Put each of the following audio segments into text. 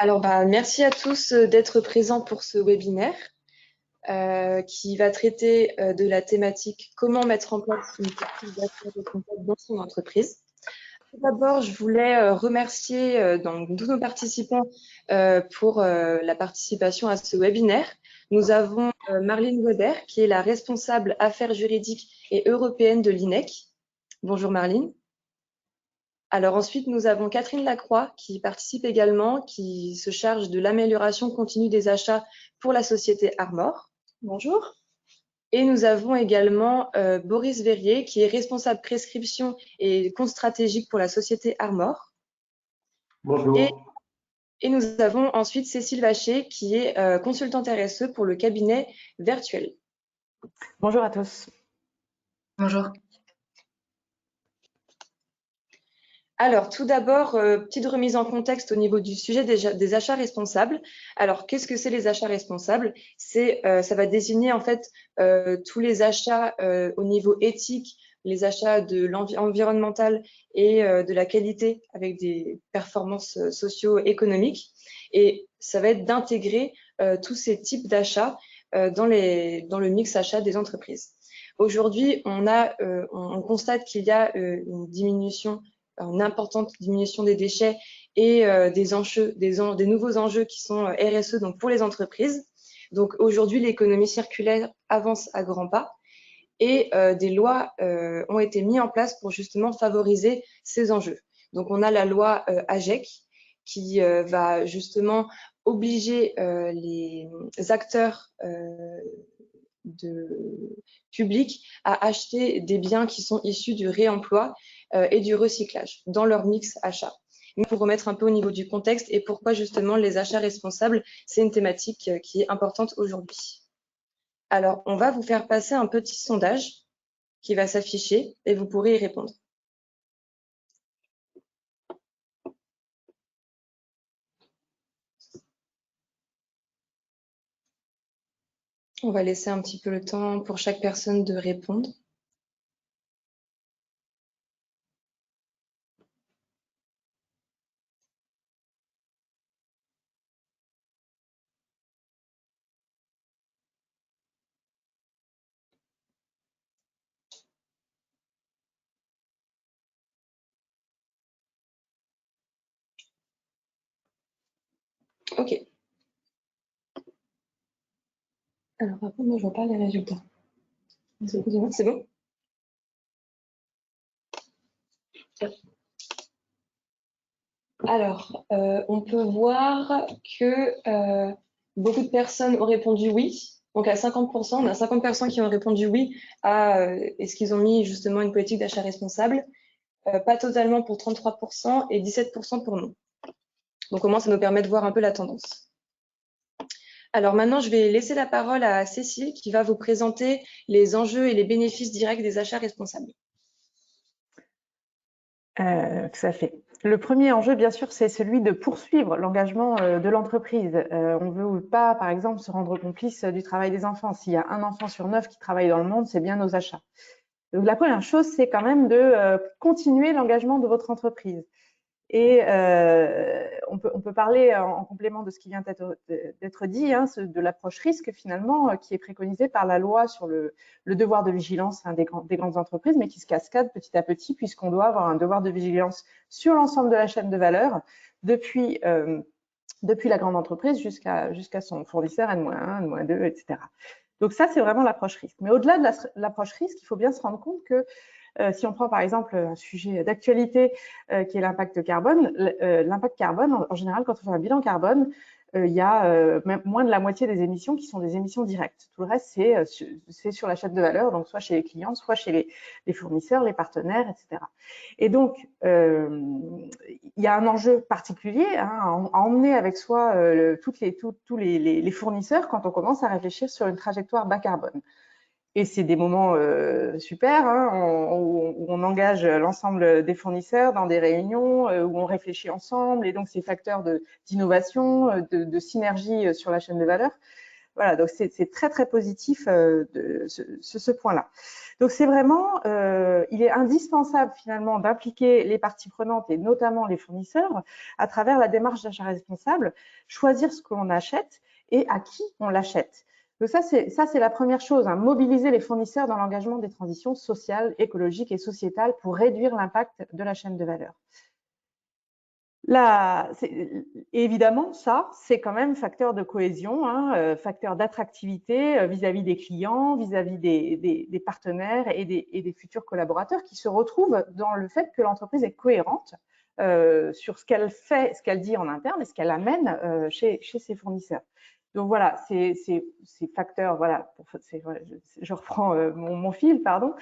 Alors, merci à tous d'être présents pour ce webinaire qui va traiter de la thématique comment mettre en place une politique d'achat responsable dans son entreprise. Tout d'abord, je voulais remercier donc, tous nos participants pour la participation à ce webinaire. Nous avons Marlene Weber, qui est la responsable affaires juridiques et européennes de l'INEC. Bonjour Marlene. Alors ensuite, nous avons Catherine Lacroix qui participe également, qui se charge de l'amélioration continue des achats pour la société Armor. Bonjour. Et nous avons également Boris Verrier qui est responsable prescription et compte stratégique pour la société Armor. Bonjour. Et nous avons ensuite Cécile Vacher qui est consultante RSE pour le cabinet Virtuel. Bonjour à tous. Bonjour. Alors, tout d'abord, petite remise en contexte au niveau du sujet des achats responsables. Alors, qu'est-ce que c'est les achats responsables? Ça va désigner en fait tous les achats au niveau éthique, les achats de l'environnemental et de la qualité avec des performances socio-économiques. Et ça va être d'intégrer tous ces types d'achats dans le mix achat des entreprises. Aujourd'hui, on constate qu'il y a une importante diminution des déchets et des nouveaux enjeux qui sont RSE donc pour les entreprises. Donc aujourd'hui, l'économie circulaire avance à grands pas et des lois ont été mises en place pour justement favoriser ces enjeux. Donc on a la loi AGEC qui va justement obliger les acteurs publics à acheter des biens qui sont issus du réemploi et du recyclage dans leur mix achat. Mais pour remettre un peu au niveau du contexte et pourquoi justement les achats responsables, c'est une thématique qui est importante aujourd'hui. Alors, on va vous faire passer un petit sondage qui va s'afficher et vous pourrez y répondre. On va laisser un petit peu le temps pour chaque personne de répondre. Ok. Alors, après, moi, je vois pas les résultats. C'est bon? Alors, on peut voir que beaucoup de personnes ont répondu oui. Donc, à 50%, on a 50 personnes qui ont répondu oui à est-ce qu'ils ont mis justement une politique d'achat responsable. Pas totalement pour 33% et 17% pour non. Donc, au moins, ça nous permet de voir un peu la tendance. Alors maintenant, je vais laisser la parole à Cécile qui va vous présenter les enjeux et les bénéfices directs des achats responsables. Tout à fait. Le premier enjeu, bien sûr, c'est celui de poursuivre l'engagement de l'entreprise. On ne veut pas, par exemple, se rendre complice du travail des enfants. S'il y a un enfant sur 9 qui travaille dans le monde, c'est bien nos achats. Donc, la première chose, c'est quand même de continuer l'engagement de votre entreprise. Et on peut parler en complément de ce qui vient d'être dit, hein, de l'approche risque finalement, qui est préconisée par la loi sur le devoir de vigilance des grandes entreprises, mais qui se cascade petit à petit, puisqu'on doit avoir un devoir de vigilance sur l'ensemble de la chaîne de valeur, depuis la grande entreprise jusqu'à son fournisseur N-1, N-2, etc. Donc ça, c'est vraiment l'approche risque. Mais au-delà de l'approche risque, il faut bien se rendre compte que si on prend par exemple un sujet d'actualité qui est l'impact carbone, en général, quand on fait un bilan carbone, il y a même moins de la moitié des émissions qui sont des émissions directes. Tout le reste, c'est sur la chaîne de valeur, donc soit chez les clients, soit chez les fournisseurs, les partenaires, etc. Et donc, il y a un enjeu particulier hein, à emmener avec soi tous les fournisseurs quand on commence à réfléchir sur une trajectoire bas carbone. Et c'est des moments super hein, où on engage l'ensemble des fournisseurs dans des réunions, où on réfléchit ensemble. Et donc, ces facteurs d'innovation, de synergie sur la chaîne de valeur Voilà, donc c'est très très positif ce point-là. Donc c'est vraiment, il est indispensable finalement d'impliquer les parties prenantes et notamment les fournisseurs à travers la démarche d'achat responsable, choisir ce que l'on achète et à qui on l'achète. Donc ça c'est la première chose, hein, mobiliser les fournisseurs dans l'engagement des transitions sociales, écologiques et sociétales pour réduire l'impact de la chaîne de valeur. Là, évidemment, ça, c'est quand même facteur de cohésion, hein, facteur d'attractivité vis-à-vis des clients, vis-à-vis des partenaires et des futurs collaborateurs qui se retrouvent dans le fait que l'entreprise est cohérente sur ce qu'elle fait, ce qu'elle dit en interne et ce qu'elle amène chez ses fournisseurs. Donc voilà, ces facteurs, voilà, je reprends mon fil, pardon.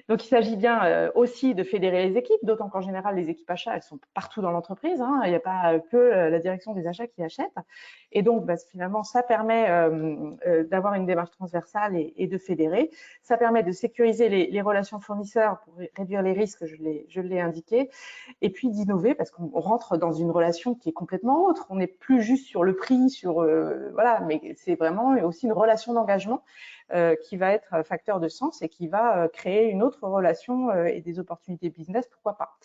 Donc, il s'agit bien aussi de fédérer les équipes, d'autant qu'en général, les équipes achats, elles sont partout dans l'entreprise. Hein, il n'y a pas que la direction des achats qui achète. Et donc, finalement, ça permet d'avoir une démarche transversale et de fédérer. Ça permet de sécuriser les relations fournisseurs pour réduire les risques, je l'ai indiqué. Et puis d'innover, parce qu'on rentre dans une relation qui est complètement autre. On n'est plus juste sur le prix, voilà, mais c'est vraiment aussi une relation d'engagement qui va être facteur de sens et qui va créer une autre relation et des opportunités business, pourquoi pas.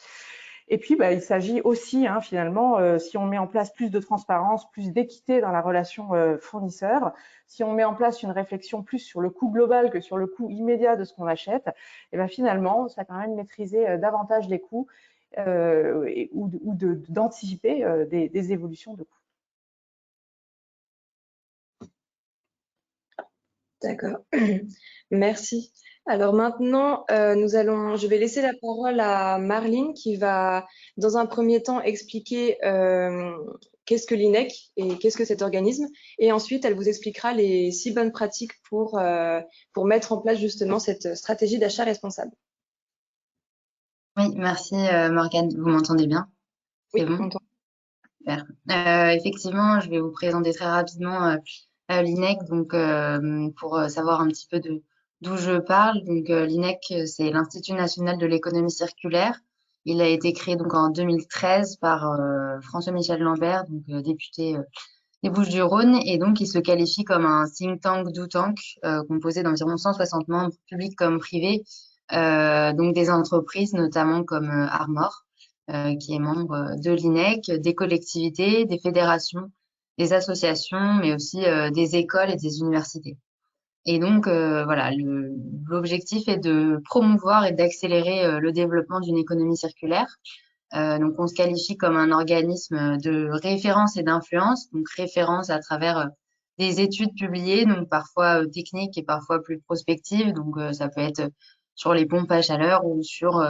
Et puis, il s'agit aussi, hein, finalement, si on met en place plus de transparence, plus d'équité dans la relation fournisseur, si on met en place une réflexion plus sur le coût global que sur le coût immédiat de ce qu'on achète, et finalement, ça permet de maîtriser davantage les coûts ou d'anticiper des évolutions de coûts. D'accord, merci. Alors maintenant, je vais laisser la parole à Marline qui va, dans un premier temps, expliquer qu'est-ce que l'INEC et qu'est-ce que cet organisme. Et ensuite, elle vous expliquera les 6 bonnes pratiques pour mettre en place justement cette stratégie d'achat responsable. Oui, merci Morgane. Vous m'entendez bien? Oui, C'est bon? on t'entend. Super. Effectivement, je vais vous présenter très rapidement l'INEC, donc pour savoir un petit peu d'où je parle. Donc l'INEC, c'est l'Institut national de l'économie circulaire. Il a été créé donc en 2013 par François-Michel Lambert, donc député des Bouches-du-Rhône, et donc il se qualifie comme un think tank do tank composé d'environ 160 membres, publics comme privés, donc des entreprises notamment comme Armor, qui est membre de l'INEC, des collectivités, des fédérations, des associations, mais aussi des écoles et des universités. Et donc, voilà, l'objectif est de promouvoir et d'accélérer le développement d'une économie circulaire. Donc, on se qualifie comme un organisme de référence et d'influence, donc référence à travers des études publiées, donc parfois techniques et parfois plus prospectives. Donc, ça peut être sur les pompes à chaleur ou sur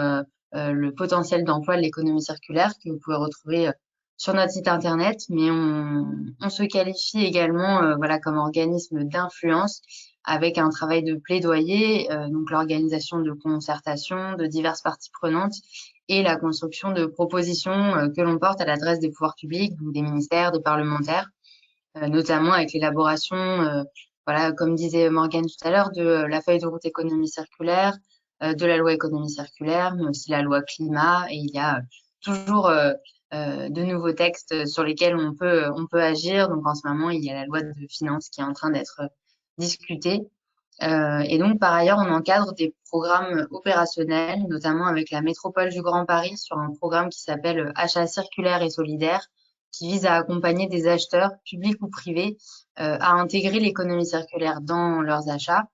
le potentiel d'emploi de l'économie circulaire que vous pouvez retrouver sur notre site internet. Mais on se qualifie également, voilà, comme organisme d'influence avec un travail de plaidoyer, donc l'organisation de concertations de diverses parties prenantes et la construction de propositions que l'on porte à l'adresse des pouvoirs publics, donc des ministères, des parlementaires, notamment avec l'élaboration, voilà, comme disait Morgane tout à l'heure, de la feuille de route économie circulaire, de la loi économie circulaire, mais aussi la loi climat. Et il y a toujours de nouveaux textes sur lesquels on peut agir. Donc en ce moment, il y a la loi de finances qui est en train d'être discutée. Et donc, par ailleurs, on encadre des programmes opérationnels, notamment avec la métropole du Grand Paris sur un programme qui s'appelle Achat circulaire et solidaire, qui vise à accompagner des acheteurs, publics ou privés, à intégrer l'économie circulaire dans leurs achats.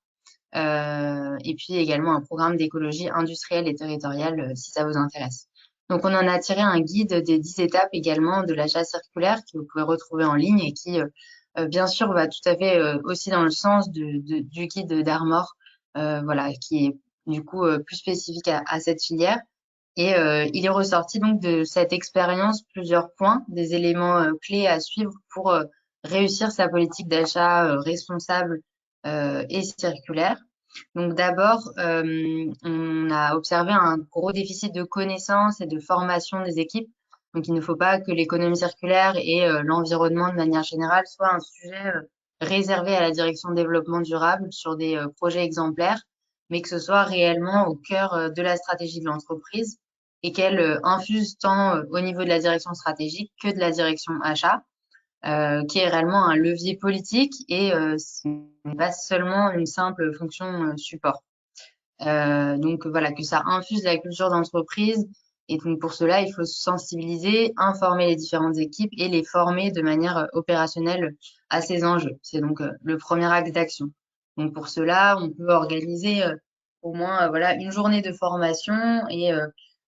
Et puis également un programme d'écologie industrielle et territoriale, si ça vous intéresse. Donc, on en a tiré un guide des 10 étapes également de l'achat circulaire que vous pouvez retrouver en ligne et qui bien sûr, va tout à fait aussi dans le sens du guide d'Armor, voilà, qui est du coup plus spécifique à cette filière. Et il est ressorti donc de cette expérience plusieurs points, des éléments clés à suivre pour réussir sa politique d'achat responsable et circulaire. Donc d'abord, on a observé un gros déficit de connaissances et de formation des équipes. Donc, il ne faut pas que l'économie circulaire et l'environnement de manière générale soient un sujet réservé à la direction de développement durable sur des projets exemplaires, mais que ce soit réellement au cœur de la stratégie de l'entreprise et qu'elle infuse tant au niveau de la direction stratégique que de la direction achat. qui est réellement un levier politique et ce n'est pas seulement une simple fonction support. Donc voilà, que ça infuse la culture d'entreprise. Et donc pour cela, il faut sensibiliser, informer les différentes équipes et les former de manière opérationnelle à ces enjeux. C'est donc le premier axe d'action. Donc pour cela, on peut organiser au moins voilà une journée de formation et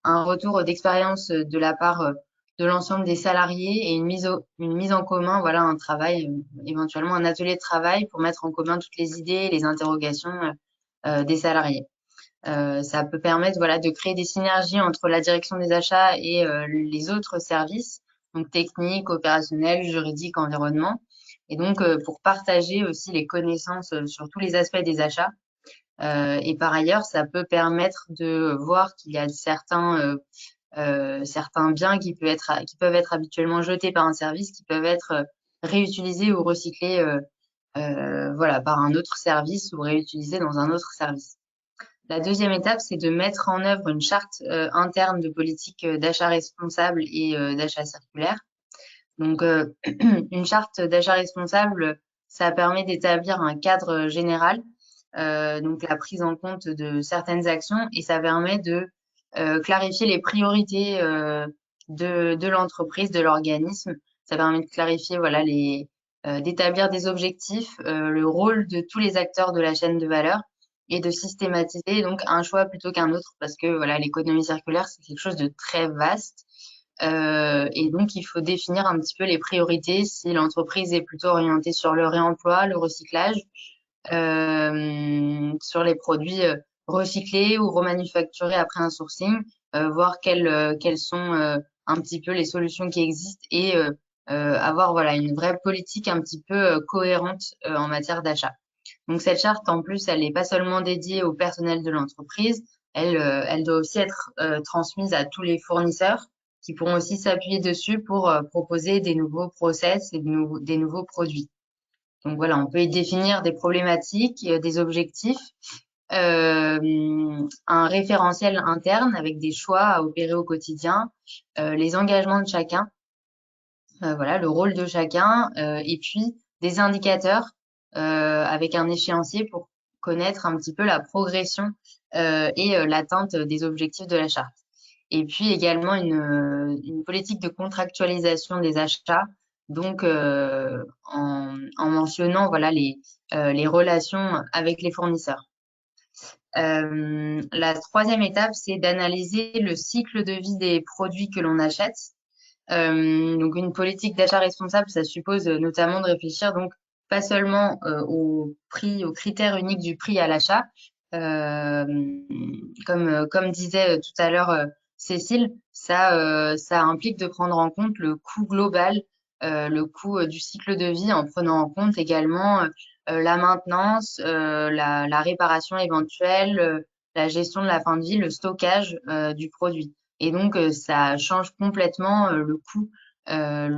un retour d'expérience de la part de l'ensemble des salariés et une mise en commun, voilà un travail, éventuellement un atelier de travail pour mettre en commun toutes les idées et les interrogations des salariés. Ça peut permettre voilà, de créer des synergies entre la direction des achats et les autres services, donc techniques, opérationnels, juridiques, environnement. Et donc, pour partager aussi les connaissances sur tous les aspects des achats. Et par ailleurs, ça peut permettre de voir qu'il y a certains biens qui peuvent être habituellement jetés par un service, qui peuvent être réutilisés ou recyclés voilà, par un autre service ou réutilisés dans un autre service. La deuxième étape, c'est de mettre en œuvre une charte interne de politique d'achat responsable et d'achat circulaire. Donc, une charte d'achat responsable, ça permet d'établir un cadre général, donc la prise en compte de certaines actions, et ça permet de clarifier les priorités de l'entreprise, de l'organisme. Ça permet de clarifier, voilà, d'établir des objectifs, le rôle de tous les acteurs de la chaîne de valeur et de systématiser donc un choix plutôt qu'un autre parce que voilà, l'économie circulaire, c'est quelque chose de très vaste. Et donc, il faut définir un petit peu les priorités si l'entreprise est plutôt orientée sur le réemploi, le recyclage, sur les produits recyclés ou remanufacturés après un sourcing, voir quelles sont un petit peu les solutions qui existent et avoir voilà, une vraie politique un petit peu cohérente en matière d'achat. Donc cette charte, en plus, elle n'est pas seulement dédiée au personnel de l'entreprise, elle doit aussi être transmise à tous les fournisseurs qui pourront aussi s'appuyer dessus pour proposer des nouveaux process et des nouveaux produits. Donc voilà, on peut y définir des problématiques, des objectifs, un référentiel interne avec des choix à opérer au quotidien, les engagements de chacun, voilà, le rôle de chacun, et puis des indicateurs avec un échéancier pour connaître un petit peu la progression et l'atteinte des objectifs de la charte. Et puis également une politique de contractualisation des achats, donc en mentionnant voilà, les relations avec les fournisseurs. La troisième étape, c'est d'analyser le cycle de vie des produits que l'on achète. Donc une politique d'achat responsable, ça suppose notamment de réfléchir donc pas seulement au prix, aux critères uniques du prix à l'achat, comme disait tout à l'heure Cécile, ça implique de prendre en compte le coût global, le coût du cycle de vie, en prenant en compte également la maintenance, la réparation éventuelle, la gestion de la fin de vie, le stockage du produit. Et donc, ça change complètement le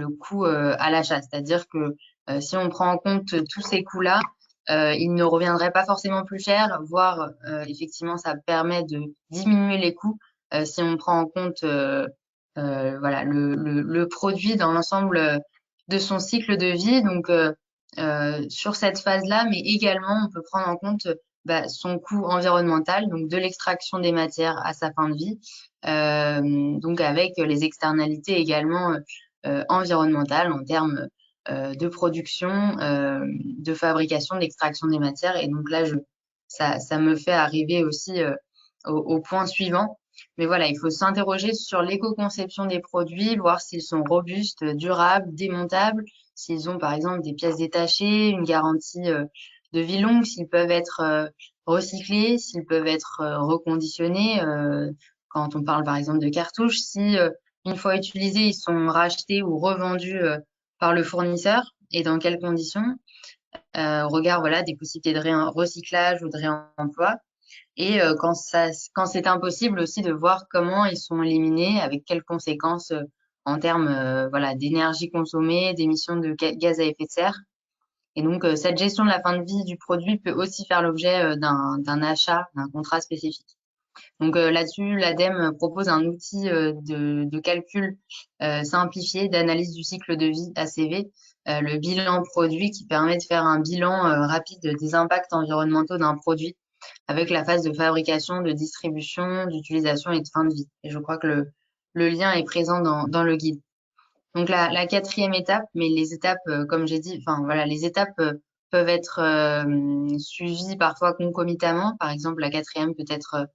coût à l'achat. C'est-à-dire que si on prend en compte tous ces coûts-là, il ne reviendrait pas forcément plus cher, voire effectivement, ça permet de diminuer les coûts si on prend en compte voilà, le produit dans l'ensemble de son cycle de vie. Donc, sur cette phase-là, mais également, on peut prendre en compte son coût environnemental, donc de l'extraction des matières à sa fin de vie, donc avec les externalités également environnementales en termes de production, de fabrication, d'extraction des matières. Et donc là, ça me fait arriver aussi au point suivant. Mais voilà, il faut s'interroger sur l'éco-conception des produits, voir s'ils sont robustes, durables, démontables, s'ils ont par exemple des pièces détachées, une garantie de vie longue, s'ils peuvent être recyclés, s'ils peuvent être reconditionnés. Quand on parle par exemple de cartouches, si une fois utilisés, ils sont rachetés ou revendus par le fournisseur et dans quelles conditions, au regard voilà, des possibilités de recyclage ou de réemploi. Et quand c'est impossible aussi de voir comment ils sont éliminés, avec quelles conséquences en termes voilà, d'énergie consommée, d'émissions de gaz à effet de serre. Et donc, cette gestion de la fin de vie du produit peut aussi faire l'objet d'un achat, d'un contrat spécifique. Donc là-dessus, l'ADEME propose un outil de calcul simplifié d'analyse du cycle de vie ACV, le bilan produit qui permet de faire un bilan rapide des impacts environnementaux d'un produit avec la phase de fabrication, de distribution, d'utilisation et de fin de vie. Et je crois que le lien est présent dans le guide. Donc la quatrième étape, mais les étapes, comme j'ai dit, enfin voilà, les étapes peuvent être suivies parfois concomitamment. Par exemple, la quatrième peut être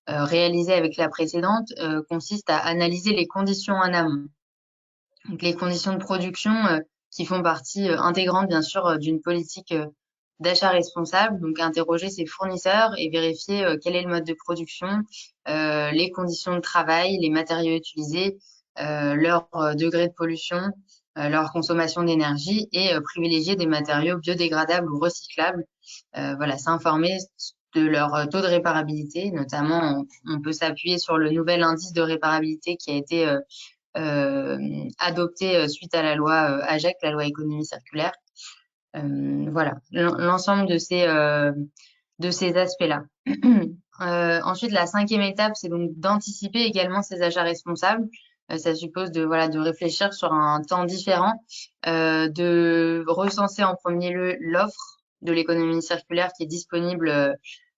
réalisée avec la précédente, consiste à analyser les conditions en amont. Donc les conditions de production qui font partie intégrante bien sûr d'une politique d'achat responsable. Donc interroger ses fournisseurs et vérifier quel est le mode de production, les conditions de travail, les matériaux utilisés, leur degré de pollution, leur consommation d'énergie et privilégier des matériaux biodégradables ou recyclables. Voilà, s'informer de leur taux de réparabilité. Notamment, on peut s'appuyer sur le nouvel indice de réparabilité qui a été adopté suite à la loi AGEC, la loi économie circulaire. Voilà, l'ensemble de ces aspects-là. Ensuite, la cinquième étape, c'est donc d'anticiper également ces achats responsables. Ça suppose de réfléchir sur un temps différent, de recenser en premier lieu l'offre de l'économie circulaire qui est disponible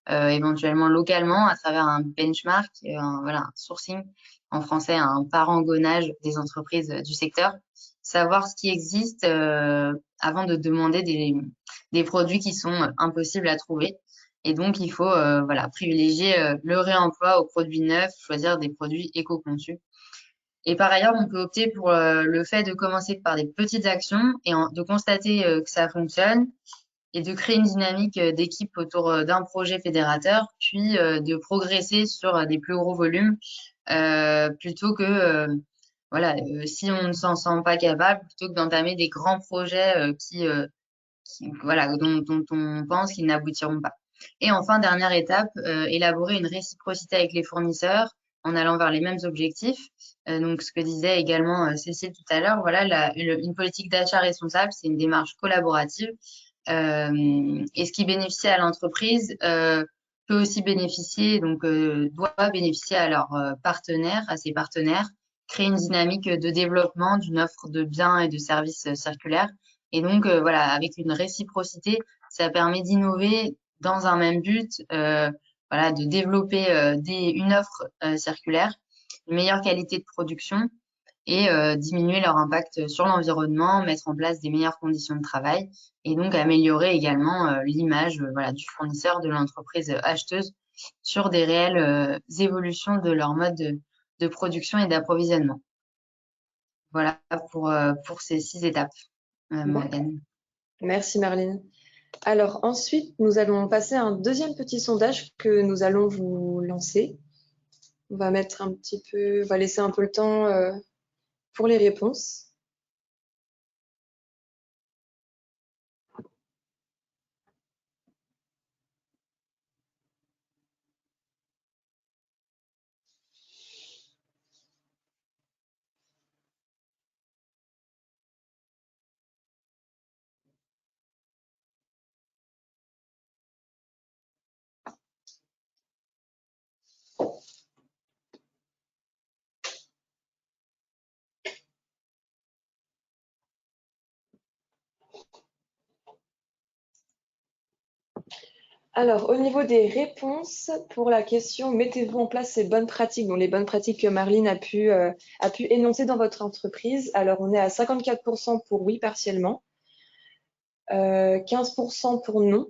éventuellement localement à travers un benchmark, un sourcing, en français un parangonnage des entreprises du secteur, savoir ce qui existe avant de demander des produits qui sont impossibles à trouver. Et donc, il faut privilégier le réemploi aux produits neufs, choisir des produits éco-conçus. Et par ailleurs, on peut opter pour le fait de commencer par des petites actions et de constater que ça fonctionne et de créer une dynamique d'équipe autour d'un projet fédérateur, puis de progresser sur des plus gros volumes plutôt que si on ne s'en sent pas capable, plutôt que d'entamer des grands projets dont on pense qu'ils n'aboutiront pas. Et enfin, dernière étape, élaborer une réciprocité avec les fournisseurs en allant vers les mêmes objectifs. Donc, ce que disait également Cécile tout à l'heure, voilà, une politique d'achat responsable, c'est une démarche collaborative. Et ce qui bénéficie à l'entreprise peut aussi bénéficier, doit bénéficier à leurs partenaires, à ses partenaires, créer une dynamique de développement d'une offre de biens et de services circulaires. Et donc, avec une réciprocité, ça permet d'innover dans un même but, de développer une offre circulaire, une meilleure qualité de production et diminuer leur impact sur l'environnement, mettre en place des meilleures conditions de travail et donc améliorer également l'image du fournisseur, de l'entreprise acheteuse sur des réelles évolutions de leur mode de production et d'approvisionnement. Voilà pour ces 6 étapes, Morgane. Merci Marlene. Alors ensuite, nous allons passer à un deuxième petit sondage que nous allons vous lancer. On va laisser un peu le temps pour les réponses. Alors, au niveau des réponses, pour la question « Mettez-vous en place ces bonnes pratiques ?» donc les bonnes pratiques que Marlene a pu énoncer dans votre entreprise. Alors, on est à 54% pour oui, partiellement, 15% pour non,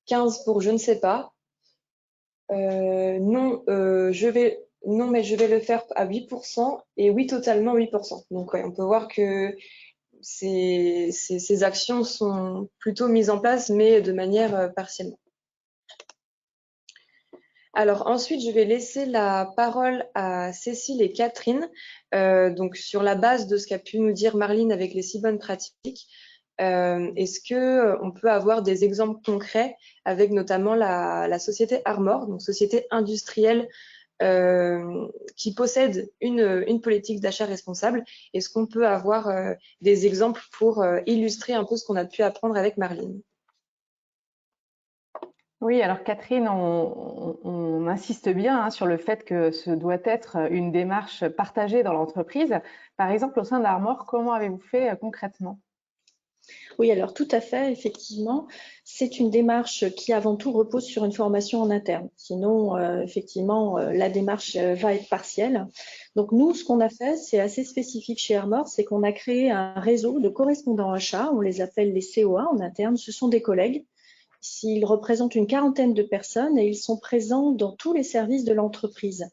15% pour je ne sais pas, non, mais je vais le faire à 8% et oui, totalement 8%. Donc, on peut voir que ces actions sont plutôt mises en place, mais de manière partiellement. Alors ensuite, je vais laisser la parole à Cécile et Catherine. Donc sur la base de ce qu'a pu nous dire Marlene avec les 6 bonnes pratiques, est-ce qu'on peut avoir des exemples concrets avec notamment la société Armor, donc société industrielle qui possède une politique d'achat responsable? Est-ce qu'on peut avoir des exemples pour illustrer un peu ce qu'on a pu apprendre avec Marlene? Oui, alors Catherine, on insiste bien sur le fait que ce doit être une démarche partagée dans l'entreprise. Par exemple, au sein d'Armor, comment avez-vous fait concrètement? Oui, alors tout à fait, effectivement, c'est une démarche qui avant tout repose sur une formation en interne. Sinon, effectivement, la démarche va être partielle. Donc nous, ce qu'on a fait, c'est assez spécifique chez Armor, c'est qu'on a créé un réseau de correspondants achats, on les appelle les COA en interne, ce sont des collègues. Ils représentent une quarantaine de personnes et ils sont présents dans tous les services de l'entreprise.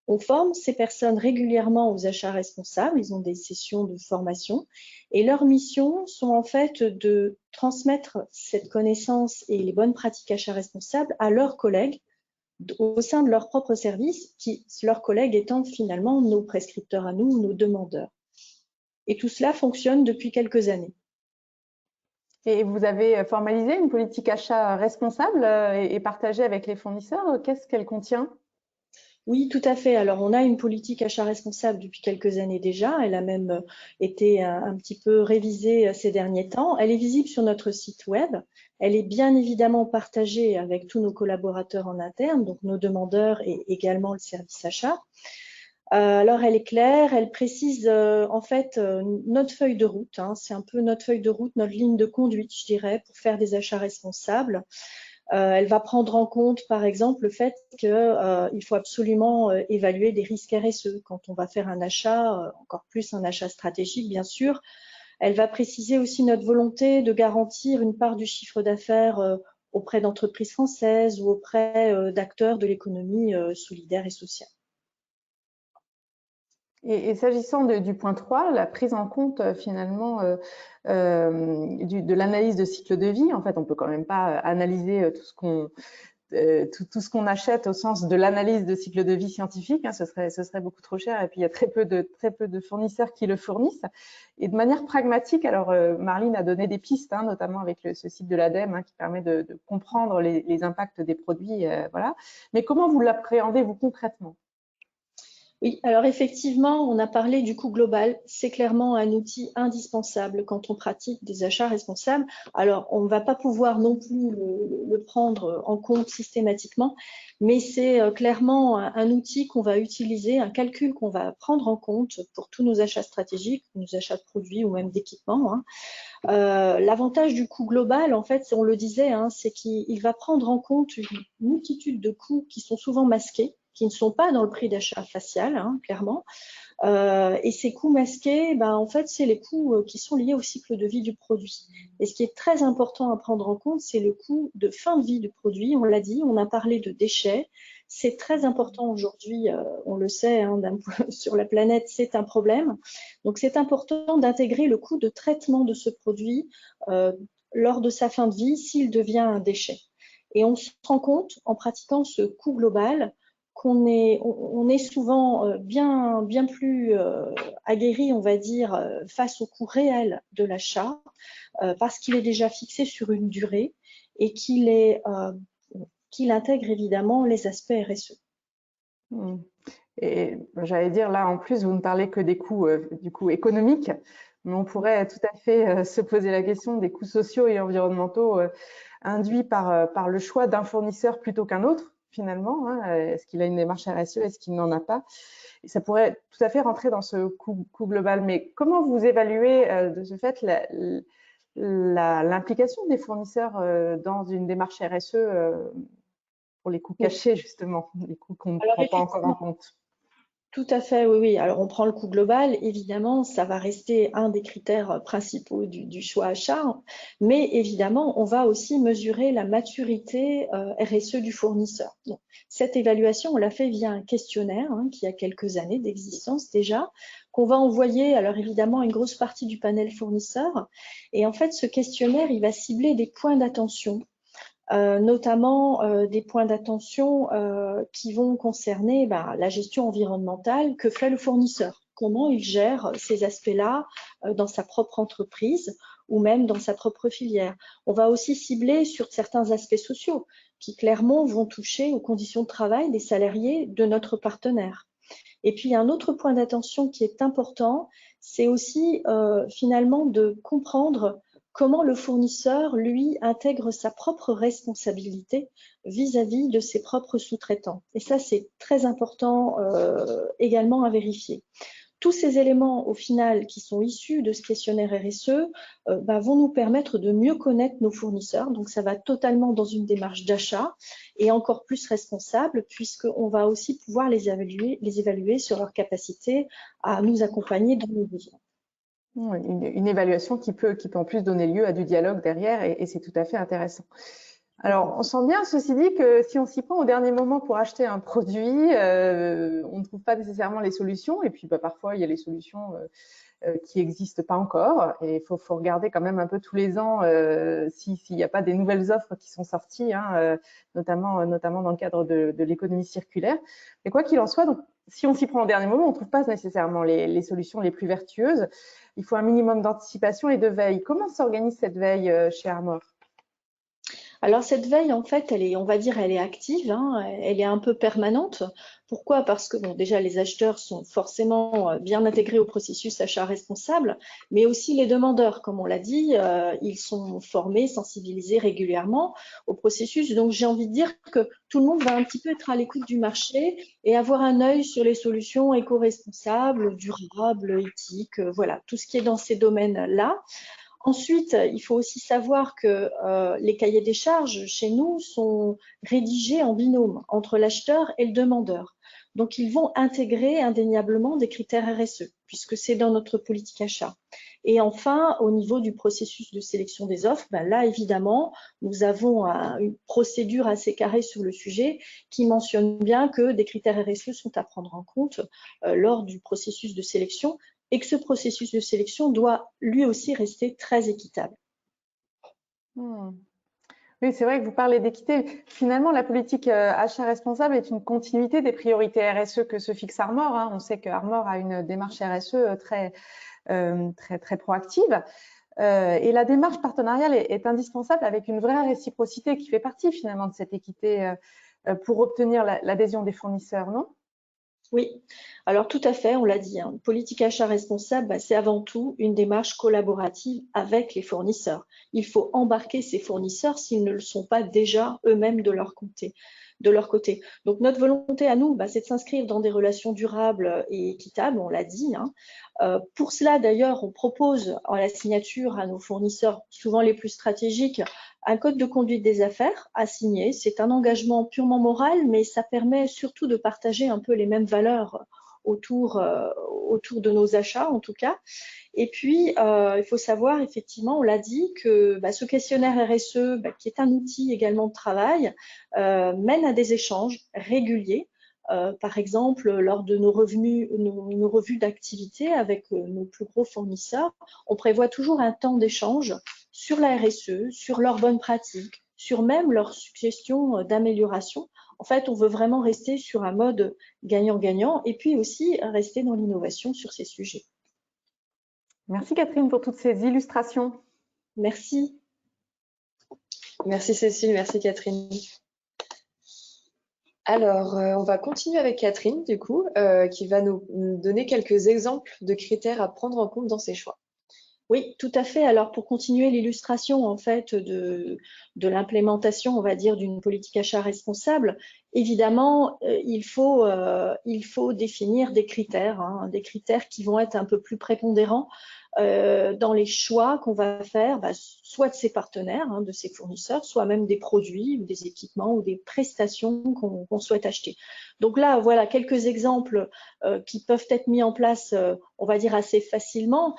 On forme ces personnes régulièrement aux achats responsables, ils ont des sessions de formation et leurs missions sont en fait de transmettre cette connaissance et les bonnes pratiques achats responsables à leurs collègues au sein de leur propre service, leurs collègues étant finalement nos prescripteurs à nous, nos demandeurs. Et tout cela fonctionne depuis quelques années. Et vous avez formalisé une politique achat responsable et partagée avec les fournisseurs. Qu'est-ce qu'elle contient? Oui, tout à fait. Alors, on a une politique achat responsable depuis quelques années déjà. Elle a même été un petit peu révisée ces derniers temps. Elle est visible sur notre site web. Elle est bien évidemment partagée avec tous nos collaborateurs en interne, donc nos demandeurs et également le service achat. Alors, elle est claire, elle précise en fait notre feuille de route. C'est un peu notre feuille de route, notre ligne de conduite, je dirais, pour faire des achats responsables. Elle va prendre en compte, par exemple, le fait qu'il faut absolument évaluer des risques RSE quand on va faire un achat, encore plus un achat stratégique, bien sûr. Elle va préciser aussi notre volonté de garantir une part du chiffre d'affaires auprès d'entreprises françaises ou auprès d'acteurs de l'économie solidaire et sociale. Et s'agissant du point 3, la prise en compte finalement de l'analyse de cycle de vie, en fait, on peut quand même pas analyser tout ce qu'on achète au sens de l'analyse de cycle de vie scientifique, ce serait beaucoup trop cher. Et puis il y a très peu de fournisseurs qui le fournissent. Et de manière pragmatique, alors Marlene a donné des pistes, notamment avec ce site de l'ADEME qui permet de comprendre les impacts des produits, voilà. Mais comment vous l'appréhendez vous concrètement? Oui, alors effectivement, on a parlé du coût global. C'est clairement un outil indispensable quand on pratique des achats responsables. Alors, on ne va pas pouvoir non plus le prendre en compte systématiquement, mais c'est clairement un outil qu'on va utiliser, un calcul qu'on va prendre en compte pour tous nos achats stratégiques, nos achats de produits ou même d'équipements. L'avantage du coût global, en fait, on le disait, c'est qu'il va prendre en compte une multitude de coûts qui sont souvent masqués, qui ne sont pas dans le prix d'achat facial, clairement. Et ces coûts masqués, en fait, c'est les coûts qui sont liés au cycle de vie du produit. Et ce qui est très important à prendre en compte, c'est le coût de fin de vie du produit. On l'a dit, on a parlé de déchets. C'est très important aujourd'hui, on le sait, sur la planète, c'est un problème. Donc, c'est important d'intégrer le coût de traitement de ce produit lors de sa fin de vie s'il devient un déchet. Et on se rend compte, en pratiquant ce coût global, on est souvent bien plus aguerri, on va dire, face au coût réel de l'achat, parce qu'il est déjà fixé sur une durée et qu'il intègre évidemment les aspects RSE. Et j'allais dire, là, en plus, vous ne parlez que des coûts du coup économiques, mais on pourrait tout à fait se poser la question des coûts sociaux et environnementaux induits par le choix d'un fournisseur plutôt qu'un autre, finalement. Est-ce qu'il a une démarche RSE, est-ce qu'il n'en a pas? Et ça pourrait tout à fait rentrer dans ce coût global. Mais comment vous évaluez de ce fait l'implication des fournisseurs dans une démarche RSE pour les coûts cachés, justement, les coûts qu'on ne prend pas encore en compte? Tout à fait, oui. Alors, on prend le coût global, évidemment, ça va rester un des critères principaux du choix achat, mais évidemment, on va aussi mesurer la maturité RSE du fournisseur. Donc, cette évaluation, on l'a fait via un questionnaire qui a quelques années d'existence déjà, qu'on va envoyer, alors évidemment, à une grosse partie du panel fournisseur. Et en fait, ce questionnaire, il va cibler des points d'attention. Notamment des points d'attention qui vont concerner la gestion environnementale que fait le fournisseur. Comment il gère ces aspects-là dans sa propre entreprise ou même dans sa propre filière. On va aussi cibler sur certains aspects sociaux qui clairement vont toucher aux conditions de travail des salariés de notre partenaire. Et puis, un autre point d'attention qui est important, c'est aussi finalement de comprendre comment le fournisseur, lui, intègre sa propre responsabilité vis-à-vis de ses propres sous-traitants. Et ça, c'est très important également à vérifier. Tous ces éléments, au final, qui sont issus de ce questionnaire RSE, vont nous permettre de mieux connaître nos fournisseurs. Donc, ça va totalement dans une démarche d'achat et encore plus responsable, puisqu'on va aussi pouvoir les évaluer sur leur capacité à nous accompagner dans nos besoins. Une évaluation qui peut en plus donner lieu à du dialogue derrière, et c'est tout à fait intéressant. Alors, on sent bien, ceci dit, que si on s'y prend au dernier moment pour acheter un produit, on ne trouve pas nécessairement les solutions. Et puis, parfois, il y a les solutions qui n'existent pas encore. Et il faut regarder quand même un peu tous les ans s'il n'y a pas des nouvelles offres qui sont sorties, notamment dans le cadre de l'économie circulaire. Mais quoi qu'il en soit, donc, si on s'y prend au dernier moment, on ne trouve pas nécessairement les solutions les plus vertueuses. Il faut un minimum d'anticipation et de veille. Comment s'organise cette veille chez Armor ? Alors cette veille, en fait, on va dire, elle est active, elle est un peu permanente. Pourquoi? Parce que bon, déjà les acheteurs sont forcément bien intégrés au processus achat responsable, mais aussi les demandeurs, comme on l'a dit, ils sont formés, sensibilisés régulièrement au processus. Donc j'ai envie de dire que tout le monde va un petit peu être à l'écoute du marché et avoir un œil sur les solutions éco-responsables, durables, éthiques, voilà, tout ce qui est dans ces domaines-là. Ensuite, il faut aussi savoir que les cahiers des charges chez nous sont rédigés en binôme entre l'acheteur et le demandeur. Donc, ils vont intégrer indéniablement des critères RSE, puisque c'est dans notre politique achat. Et enfin, au niveau du processus de sélection des offres, là, évidemment, nous avons une procédure assez carrée sur le sujet qui mentionne bien que des critères RSE sont à prendre en compte lors du processus de sélection, et que ce processus de sélection doit lui aussi rester très équitable. Oui, c'est vrai que vous parlez d'équité. Finalement, la politique achat responsable est une continuité des priorités RSE que se fixe Armor. On sait que Armor a une démarche RSE très proactive. Et la démarche partenariale est indispensable avec une vraie réciprocité qui fait partie finalement de cette équité pour obtenir l'adhésion des fournisseurs, non ? Oui, alors tout à fait, on l'a dit, une politique achat responsable, c'est avant tout une démarche collaborative avec les fournisseurs. Il faut embarquer ces fournisseurs s'ils ne le sont pas déjà eux-mêmes de leur côté. Donc notre volonté à nous, c'est de s'inscrire dans des relations durables et équitables, on l'a dit. Pour cela, d'ailleurs, on propose en la signature à nos fournisseurs, souvent les plus stratégiques, un code de conduite des affaires à signer. C'est un engagement purement moral, mais ça permet surtout de partager un peu les mêmes valeurs autour de nos achats, en tout cas. Et puis, il faut savoir, effectivement, on l'a dit, que ce questionnaire RSE, qui est un outil également de travail, mène à des échanges réguliers. Par exemple, lors de nos revues d'activité avec nos plus gros fournisseurs, on prévoit toujours un temps d'échange sur la RSE, sur leurs bonnes pratiques, sur même leurs suggestions d'amélioration. En fait, on veut vraiment rester sur un mode gagnant-gagnant et puis aussi rester dans l'innovation sur ces sujets. Merci Catherine pour toutes ces illustrations. Merci. Merci Cécile, merci Catherine. Alors, on va continuer avec Catherine, du coup, qui va nous donner quelques exemples de critères à prendre en compte dans ses choix. Oui, tout à fait. Alors, pour continuer l'illustration en fait de l'implémentation, on va dire, d'une politique achat responsable, évidemment, il faut définir des critères qui vont être un peu plus prépondérants dans les choix qu'on va faire, soit de ses partenaires, de ses fournisseurs, soit même des produits ou des équipements ou des prestations qu'on souhaite acheter. Donc là, voilà quelques exemples qui peuvent être mis en place, on va dire assez facilement.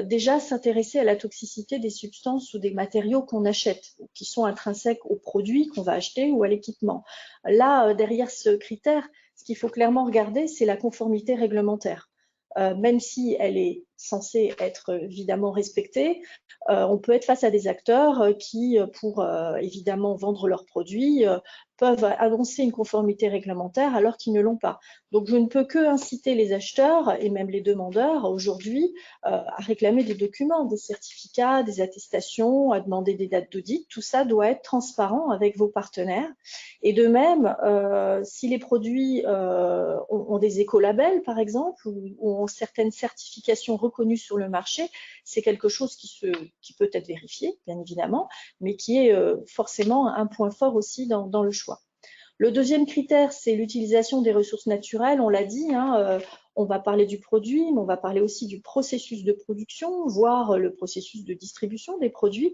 Déjà, s'intéresser à la toxicité des substances ou des matériaux qu'on achète, qui sont intrinsèques aux produits qu'on va acheter ou à l'équipement. Là, derrière ce critère, ce qu'il faut clairement regarder, c'est la conformité réglementaire. Même si elle est censée être évidemment respectée, on peut être face à des acteurs qui, pour évidemment vendre leurs produits, peuvent annoncer une conformité réglementaire alors qu'ils ne l'ont pas. Donc, je ne peux que inciter les acheteurs et même les demandeurs aujourd'hui à réclamer des documents, des certificats, des attestations, à demander des dates d'audit. Tout ça doit être transparent avec vos partenaires. Et de même, si les produits ont des écolabels, par exemple, ou ont certaines certifications reconnues sur le marché, c'est quelque chose qui peut être vérifié, bien évidemment, mais qui est forcément un point fort aussi dans le choix. Le deuxième critère, c'est l'utilisation des ressources naturelles. On l'a dit, hein, on va parler du produit, mais on va parler aussi du processus de production, voire le processus de distribution des produits.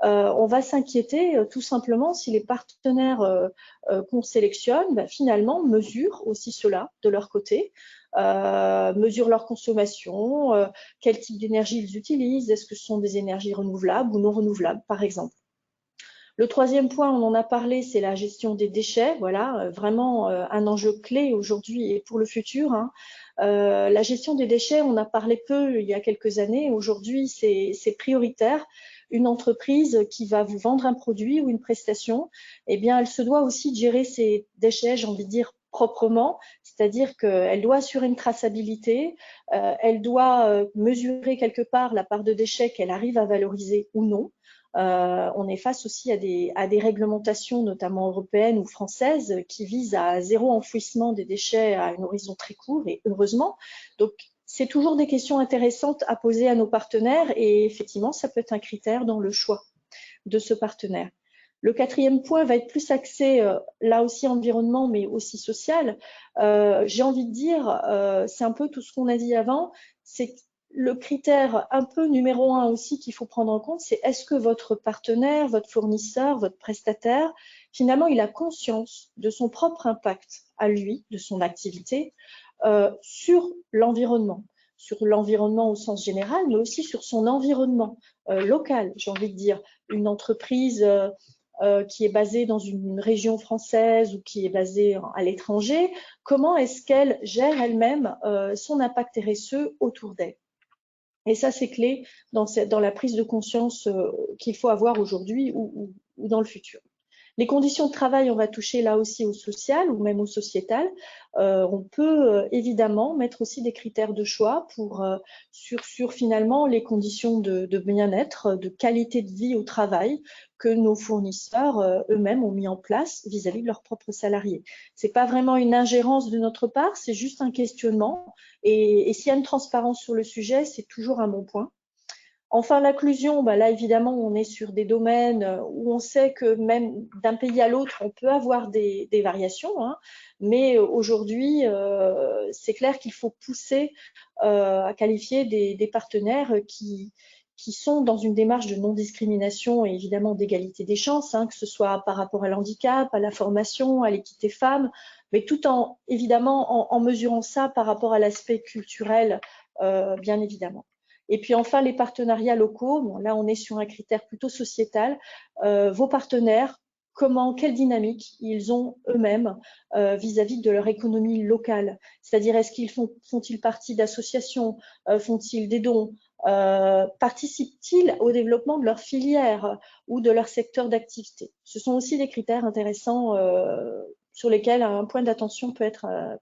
On va s'inquiéter tout simplement si les partenaires qu'on sélectionne, finalement, mesurent aussi cela de leur côté, mesurent leur consommation, quel type d'énergie ils utilisent, est-ce que ce sont des énergies renouvelables ou non renouvelables, par exemple. Le troisième point, on en a parlé, c'est la gestion des déchets. Voilà, vraiment un enjeu clé aujourd'hui et pour le futur. Hein. La gestion des déchets, on a parlé peu il y a quelques années. Aujourd'hui, c'est prioritaire. Une entreprise qui va vous vendre un produit ou une prestation, eh bien, elle se doit aussi de gérer ses déchets, j'ai envie de dire, proprement, c'est-à-dire qu'elle doit assurer une traçabilité, elle doit mesurer quelque part la part de déchets qu'elle arrive à valoriser ou non. On est face aussi à des réglementations, notamment européennes ou françaises, qui visent à zéro enfouissement des déchets à un horizon très court, et heureusement. Donc, c'est toujours des questions intéressantes à poser à nos partenaires, et effectivement, ça peut être un critère dans le choix de ce partenaire. Le quatrième point va être plus axé, là aussi environnement, mais aussi social. J'ai envie de dire, c'est un peu tout ce qu'on a dit avant, c'est le critère un peu numéro un aussi qu'il faut prendre en compte, c'est est-ce que votre partenaire, votre fournisseur, votre prestataire, finalement, il a conscience de son propre impact à lui, de son activité, sur l'environnement au sens général, mais aussi sur son environnement local, j'ai envie de dire. Une entreprise qui est basée dans une région française ou qui est basée à l'étranger, comment est-ce qu'elle gère elle-même son impact RSE autour d'elle? Et ça, c'est clé dans la prise de conscience qu'il faut avoir aujourd'hui ou dans le futur. Les conditions de travail, on va toucher là aussi au social ou même au sociétal. On peut évidemment mettre aussi des critères de choix sur finalement les conditions de bien-être, de qualité de vie au travail que nos fournisseurs eux-mêmes ont mis en place vis-à-vis de leurs propres salariés. C'est pas vraiment une ingérence de notre part, c'est juste un questionnement. Et s'il y a une transparence sur le sujet, c'est toujours un bon point. Enfin, l'inclusion, là, évidemment, on est sur des domaines où on sait que même d'un pays à l'autre, on peut avoir des variations. Hein, mais aujourd'hui, c'est clair qu'il faut pousser à qualifier des partenaires qui sont dans une démarche de non-discrimination et évidemment d'égalité des chances, hein, que ce soit par rapport à l'handicap, à la formation, à l'équité femmes, mais tout en, évidemment, en mesurant ça par rapport à l'aspect culturel, bien évidemment. Et puis enfin, les partenariats locaux. Bon, là, on est sur un critère plutôt sociétal. Vos partenaires, quelle dynamique ils ont eux-mêmes vis-à-vis de leur économie locale? C'est-à-dire, est-ce qu'ils font-ils partie d'associations? Font-ils des dons? Participent-ils au développement de leur filière ou de leur secteur d'activité? Ce sont aussi des critères intéressants sur lesquels un point d'attention peut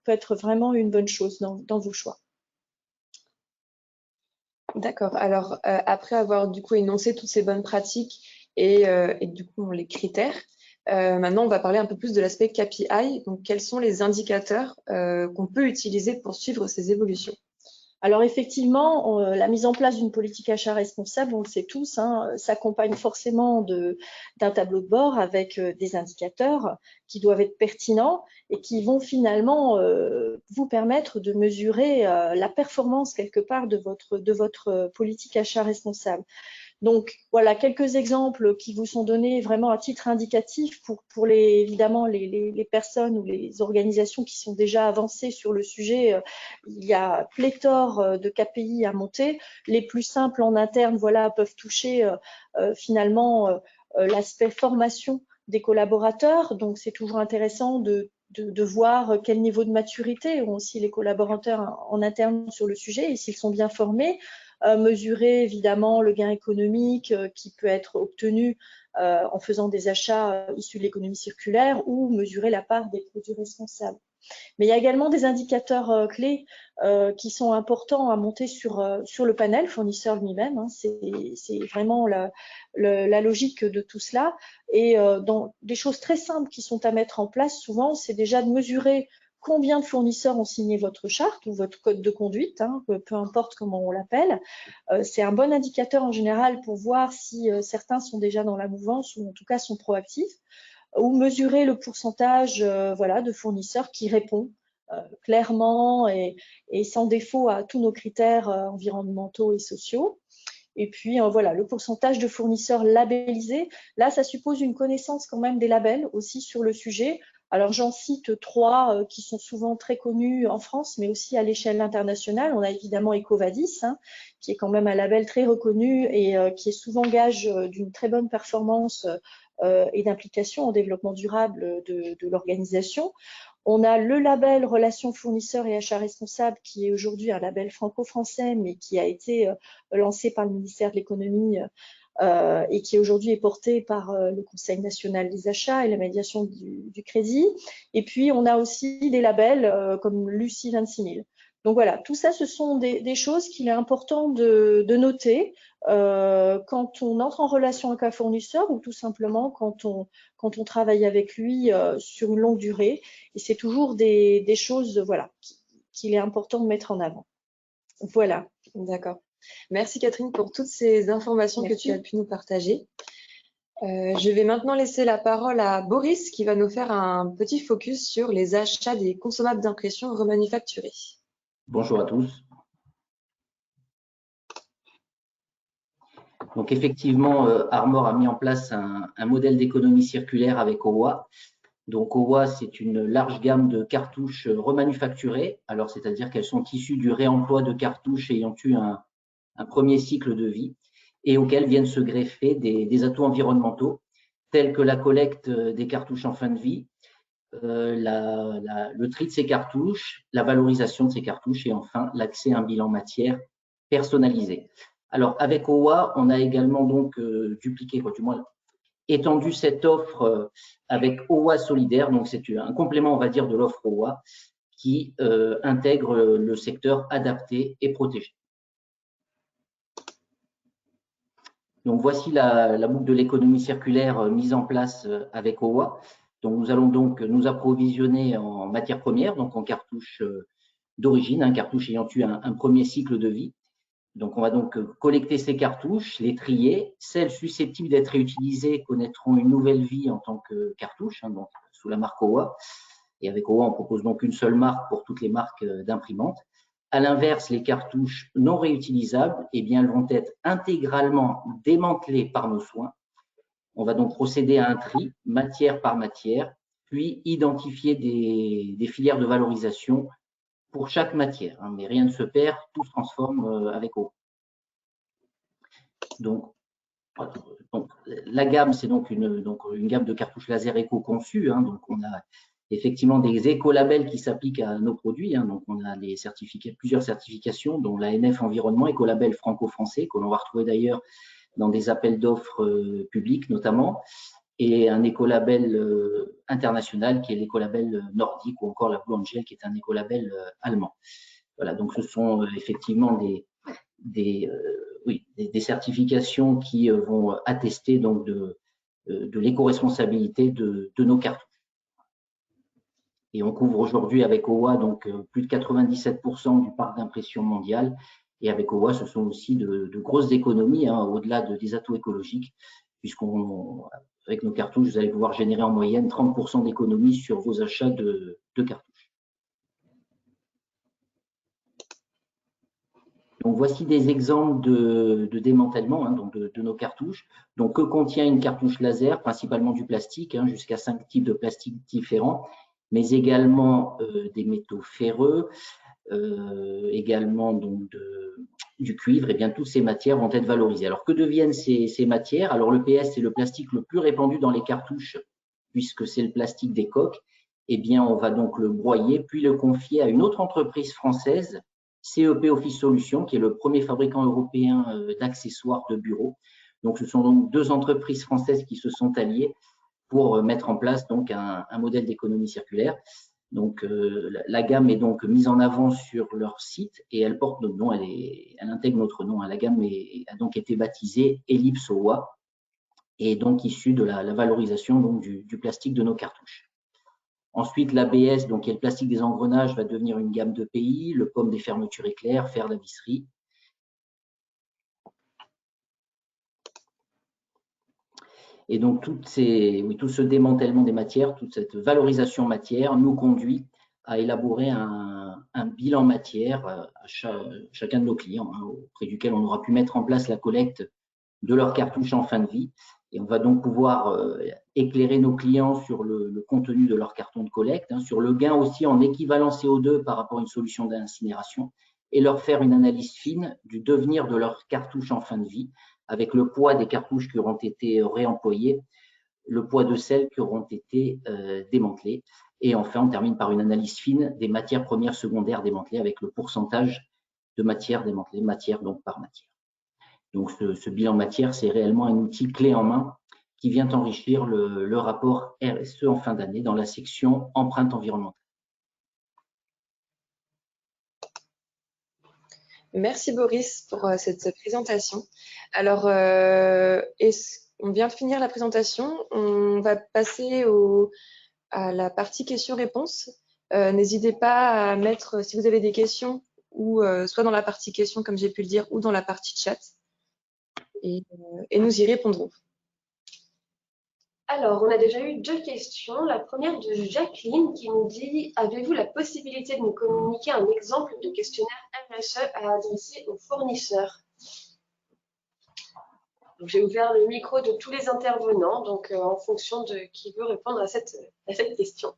être vraiment une bonne chose dans vos choix. D'accord. Alors, après avoir du coup énoncé toutes ces bonnes pratiques et du coup les critères, maintenant on va parler un peu plus de l'aspect KPI. Donc, quels sont les indicateurs qu'on peut utiliser pour suivre ces évolutions? Alors effectivement, la mise en place d'une politique achat responsable, on le sait tous, hein, s'accompagne forcément d'un tableau de bord avec des indicateurs qui doivent être pertinents et qui vont finalement vous permettre de mesurer la performance quelque part de votre politique achat responsable. Donc voilà, quelques exemples qui vous sont donnés vraiment à titre indicatif pour évidemment les personnes ou les organisations qui sont déjà avancées sur le sujet. Il y a pléthore de KPI à monter. Les plus simples en interne, voilà, peuvent toucher finalement l'aspect formation des collaborateurs. Donc c'est toujours intéressant de voir quel niveau de maturité ont aussi les collaborateurs en interne sur le sujet et s'ils sont bien formés. Mesurer évidemment le gain économique qui peut être obtenu en faisant des achats issus de l'économie circulaire ou mesurer la part des produits responsables. Mais il y a également des indicateurs clés qui sont importants à monter sur le panel fournisseur lui-même. Hein. C'est vraiment la logique de tout cela. Et dans des choses très simples qui sont à mettre en place, souvent, c'est déjà de mesurer combien de fournisseurs ont signé votre charte ou votre code de conduite, hein, peu importe comment on l'appelle. C'est un bon indicateur en général pour voir si certains sont déjà dans la mouvance ou en tout cas sont proactifs, ou mesurer le pourcentage voilà, de fournisseurs qui répond clairement et sans défaut à tous nos critères environnementaux et sociaux. Et puis, voilà, le pourcentage de fournisseurs labellisés. Là, ça suppose une connaissance quand même des labels aussi sur le sujet. Alors, j'en cite 3 qui sont souvent très connus en France, mais aussi à l'échelle internationale. On a évidemment EcoVadis, hein, qui est quand même un label très reconnu et qui est souvent gage d'une très bonne performance et d'implication en développement durable de l'organisation. On a le label Relations fournisseurs et achats responsables, qui est aujourd'hui un label franco-français, mais qui a été lancé par le ministère de l'économie et qui aujourd'hui est porté par le Conseil national des achats et la médiation du crédit. Et puis, on a aussi des labels comme Lucie 26000. Donc voilà, tout ça, ce sont des choses qu'il est important de noter quand on entre en relation avec un fournisseur ou tout simplement quand on travaille avec lui sur une longue durée. Et c'est toujours des choses voilà, qu'il est important de mettre en avant. Voilà. D'accord. Merci Catherine pour toutes ces informations Merci. que tu as pu nous partager. Je vais maintenant laisser la parole à Boris qui va nous faire un petit focus sur les achats des consommables d'impression remanufacturés. Bonjour à tous. Donc effectivement, Armor a mis en place un modèle d'économie circulaire avec OWA. Donc OWA, c'est une large gamme de cartouches remanufacturées. Alors c'est-à-dire qu'elles sont issues du réemploi de cartouches ayant eu un premier cycle de vie et auxquelles viennent se greffer des atouts environnementaux tels que la collecte des cartouches en fin de vie, le tri de ces cartouches, la valorisation de ces cartouches et enfin l'accès à un bilan matière personnalisé. Alors avec OWA, on a également donc dupliqué, du moins étendu cette offre avec OWA solidaire, donc c'est un complément on va dire de l'offre OWA qui intègre le secteur adapté et protégé. Donc voici la boucle de l'économie circulaire mise en place avec OWA. Donc nous allons donc nous approvisionner en matières premières, donc en cartouches d'origine, un cartouche ayant eu un premier cycle de vie. Donc on va donc collecter ces cartouches, les trier. Celles susceptibles d'être réutilisées connaîtront une nouvelle vie en tant que cartouche, hein, donc sous la marque OWA. Et avec OWA, on propose donc une seule marque pour toutes les marques d'imprimantes. À l'inverse, les cartouches non réutilisables, eh bien, elles vont être intégralement démantelées par nos soins. On va donc procéder à un tri, matière par matière, puis identifier des filières de valorisation pour chaque matière. Hein, mais rien ne se perd, tout se transforme avec eau. Donc la gamme, c'est donc une gamme de cartouches laser éco-conçues. Hein, donc, on a effectivement des écolabels qui s'appliquent à nos produits. Hein, donc, on a plusieurs certifications, dont l'ANF Environnement, écolabel franco-français, que l'on va retrouver d'ailleurs dans des appels d'offres publics notamment, et un écolabel international qui est l'écolabel nordique, ou encore la Blue Angel qui est un écolabel allemand. Voilà, donc ce sont effectivement des certifications qui vont attester donc de l'éco-responsabilité de nos cartouches. Et on couvre aujourd'hui avec OWA donc plus de 97% du parc d'impression mondial. Et avec OWA, ce sont aussi de grosses économies, hein, au-delà des atouts écologiques, puisqu'avec nos cartouches, vous allez pouvoir générer en moyenne 30% d'économies sur vos achats de cartouches. Donc, voici des exemples de démantèlement, hein, donc de nos cartouches. Donc, que contient une cartouche laser? Principalement du plastique, hein, jusqu'à 5 types de plastiques différents, mais également des métaux ferreux, également donc du cuivre. Et bien, toutes ces matières vont être valorisées. Alors, que deviennent ces matières? Alors, le PS, c'est le plastique le plus répandu dans les cartouches, puisque c'est le plastique des coques. Eh bien, on va donc le broyer, puis le confier à une autre entreprise française, CEP Office Solutions, qui est le premier fabricant européen d'accessoires de bureau. Donc, ce sont donc 2 entreprises françaises qui se sont alliées pour mettre en place donc un modèle d'économie circulaire. Donc, la gamme est donc mise en avant sur leur site et elle porte notre nom, elle intègre notre nom. La gamme a donc été baptisée Ellipse OWA et donc issue de la valorisation donc, du plastique de nos cartouches. Ensuite, l'ABS, donc qui est le plastique des engrenages, va devenir une gamme de pays, le pomme des fermetures éclairs, fer de la visserie. Et donc, tout ce démantèlement des matières, toute cette valorisation matière nous conduit à élaborer un bilan matière à chacun de nos clients, auprès duquel on aura pu mettre en place la collecte de leurs cartouches en fin de vie. Et on va donc pouvoir éclairer nos clients sur le contenu de leur carton de collecte, sur le gain aussi en équivalent CO2 par rapport à une solution d'incinération, et leur faire une analyse fine du devenir de leurs cartouches en fin de vie, avec le poids des cartouches qui auront été réemployées, le poids de celles qui auront été démantelées. Et enfin, on termine par une analyse fine des matières premières secondaires démantelées avec le pourcentage de matières démantelées, matière donc par matière. Donc, ce bilan matière, c'est réellement un outil clé en main qui vient enrichir le rapport RSE en fin d'année dans la section empreinte environnementale. Merci Boris pour cette présentation. Alors, on vient de finir la présentation. On va passer à la partie questions-réponses. N'hésitez pas à mettre, si vous avez des questions, ou soit dans la partie questions, comme j'ai pu le dire, ou dans la partie chat. Et nous y répondrons. Alors, on a déjà eu 2 questions. La première de Jacqueline qui nous dit « Avez-vous la possibilité de nous communiquer un exemple de questionnaire RSE à adresser aux fournisseurs ?» J'ai ouvert le micro de tous les intervenants, donc en fonction de qui veut répondre à cette question.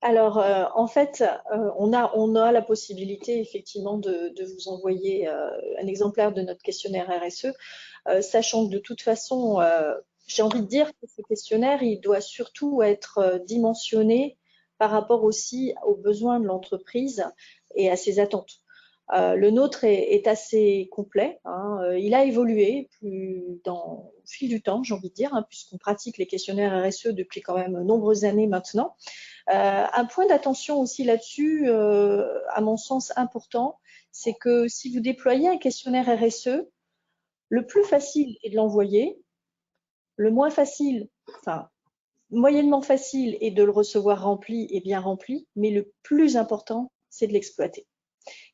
Alors, en fait, on a la possibilité effectivement de vous envoyer un exemplaire de notre questionnaire RSE, sachant que de toute façon, j'ai envie de dire que ce questionnaire, il doit surtout être dimensionné par rapport aussi aux besoins de l'entreprise et à ses attentes. Le nôtre est assez complet, il a évolué au fil du temps, j'ai envie de dire, puisqu'on pratique les questionnaires RSE depuis quand même de nombreuses années maintenant. Un point d'attention aussi là-dessus, à mon sens important, c'est que si vous déployez un questionnaire RSE, le plus facile est de l'envoyer, le moins facile, enfin moyennement facile est de le recevoir rempli et bien rempli, mais le plus important, c'est de l'exploiter.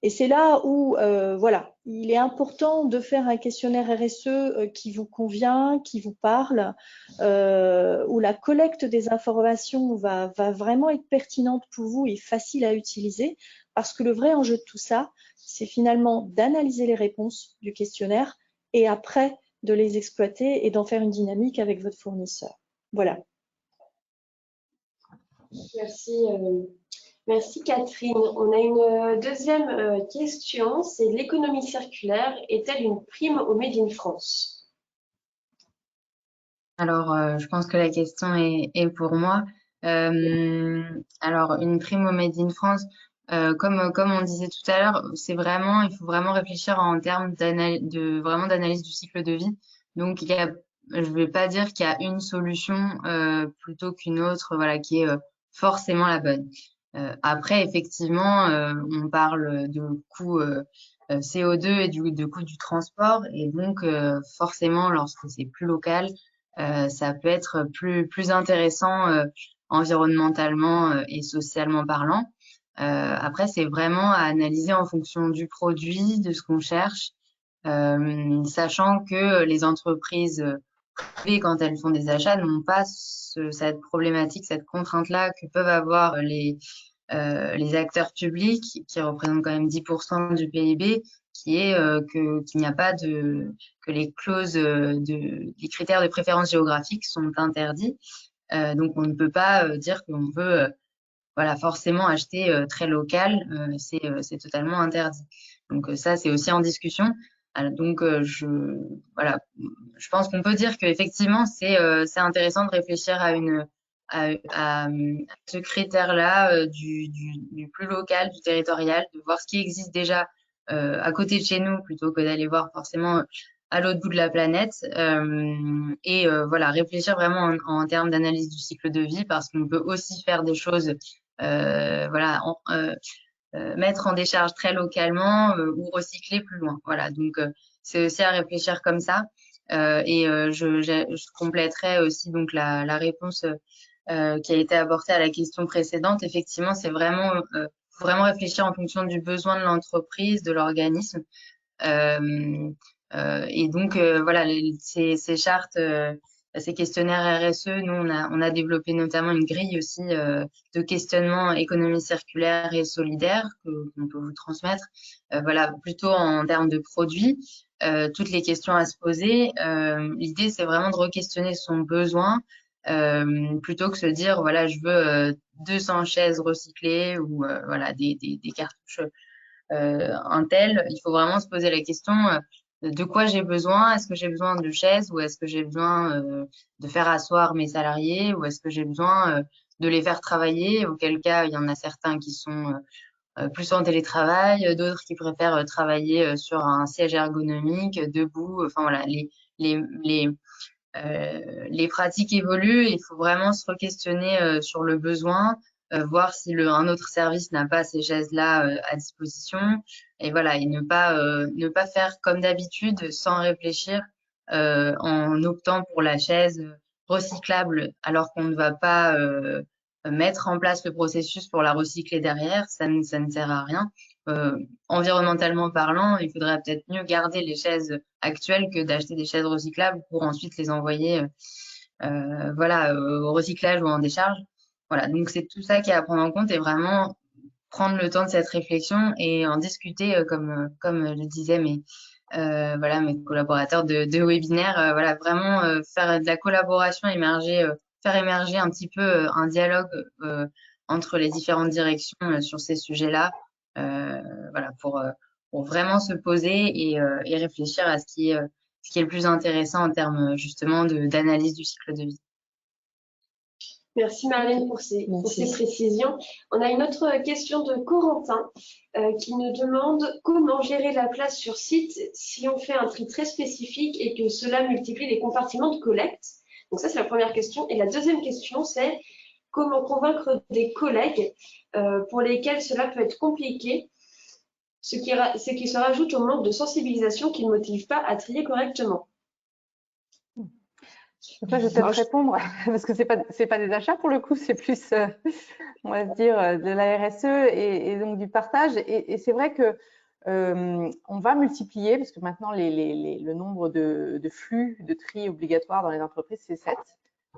Et c'est là où, voilà, il est important de faire un questionnaire RSE qui vous convient, qui vous parle, où la collecte des informations va vraiment être pertinente pour vous et facile à utiliser, parce que le vrai enjeu de tout ça, c'est finalement d'analyser les réponses du questionnaire et après de les exploiter et d'en faire une dynamique avec votre fournisseur. Voilà. Merci. Merci Catherine. On a une deuxième question, c'est l'économie circulaire est-elle une prime au Made in France? Alors, je pense que la question est pour moi. Alors, une prime au Made in France, comme on disait tout à l'heure, il faut vraiment réfléchir en termes d'analyse du cycle de vie. Donc, je vais pas dire qu'il y a une solution plutôt qu'une autre, voilà, qui est forcément la bonne. Après, effectivement, on parle de coût CO2 et de coût du transport, et donc forcément, lorsque c'est plus local, ça peut être plus intéressant environnementalement et socialement parlant. Après, c'est vraiment à analyser en fonction du produit, de ce qu'on cherche, sachant que les entreprises privées, quand elles font des achats, n'ont pas cette problématique, cette contrainte-là que peuvent avoir les acteurs publics, qui représentent quand même 10% du PIB, qui est qu'il n'y a pas que les clauses les critères de préférence géographique sont interdits. Donc on ne peut pas dire qu'on veut voilà, forcément acheter très local, c'est totalement interdit. Donc ça, c'est aussi en discussion. Alors, donc voilà, je pense qu'on peut dire qu'effectivement, c'est intéressant de réfléchir à ce critère-là du plus local, du territorial, de voir ce qui existe déjà à côté de chez nous, plutôt que d'aller voir forcément à l'autre bout de la planète et voilà, réfléchir vraiment en termes d'analyse du cycle de vie parce qu'on peut aussi faire des choses, voilà, mettre en décharge très localement ou recycler plus loin. Voilà, donc c'est aussi à réfléchir comme ça. Je compléterai aussi donc la réponse qui a été apportée à la question précédente. Effectivement, c'est vraiment vraiment réfléchir en fonction du besoin de l'entreprise, de l'organisme. Et donc, voilà, ces chartes, ces questionnaires RSE, nous, on a développé notamment une grille aussi de questionnement économie circulaire et solidaire qu'on peut vous transmettre. Voilà, plutôt en termes de produits, toutes les questions à se poser. L'idée, c'est vraiment de re-questionner son besoin plutôt que se dire, voilà, je veux 200 chaises recyclées ou voilà, des cartouches un tel, il faut vraiment se poser la question de quoi j'ai besoin. Est-ce que j'ai besoin de chaises ou est-ce que j'ai besoin de faire asseoir mes salariés ou est-ce que j'ai besoin de les faire travailler, auquel cas il y en a certains qui sont plus en télétravail, d'autres qui préfèrent travailler sur un siège ergonomique, debout. Enfin voilà, les pratiques évoluent et il faut vraiment se re-questionner sur le besoin, voir si un autre service n'a pas ces chaises-là à disposition et voilà, et ne pas faire comme d'habitude sans réfléchir en optant pour la chaise recyclable alors qu'on ne va pas mettre en place le processus pour la recycler derrière, ça ne sert à rien. Environnementalement parlant, il faudrait peut-être mieux garder les chaises actuelles que d'acheter des chaises recyclables pour ensuite les envoyer voilà, au recyclage ou en décharge. Voilà, donc c'est tout ça qui est à prendre en compte et vraiment prendre le temps de cette réflexion et en discuter comme le disaient voilà, mes collaborateurs de webinaire, voilà, vraiment faire de la collaboration, faire émerger un petit peu un dialogue entre les différentes directions sur ces sujets-là, voilà, pour vraiment se poser et réfléchir à ce qui est le plus intéressant en termes justement d'analyse du cycle de vie. Merci Marlène pour ces précisions. On a une autre question de Corentin qui nous demande comment gérer la place sur site si on fait un tri très spécifique et que cela multiplie les compartiments de collecte. Donc ça, c'est la première question. Et la deuxième question, c'est comment convaincre des collègues pour lesquels cela peut être compliqué, ce qui se rajoute au manque de sensibilisation qui ne motive pas à trier correctement. Donc là, je vais peut-être répondre parce que c'est pas des achats pour le coup, c'est plus, on va dire, de la RSE et donc du partage. Et c'est vrai que on va multiplier parce que maintenant le nombre de flux de tri obligatoires dans les entreprises, c'est 7.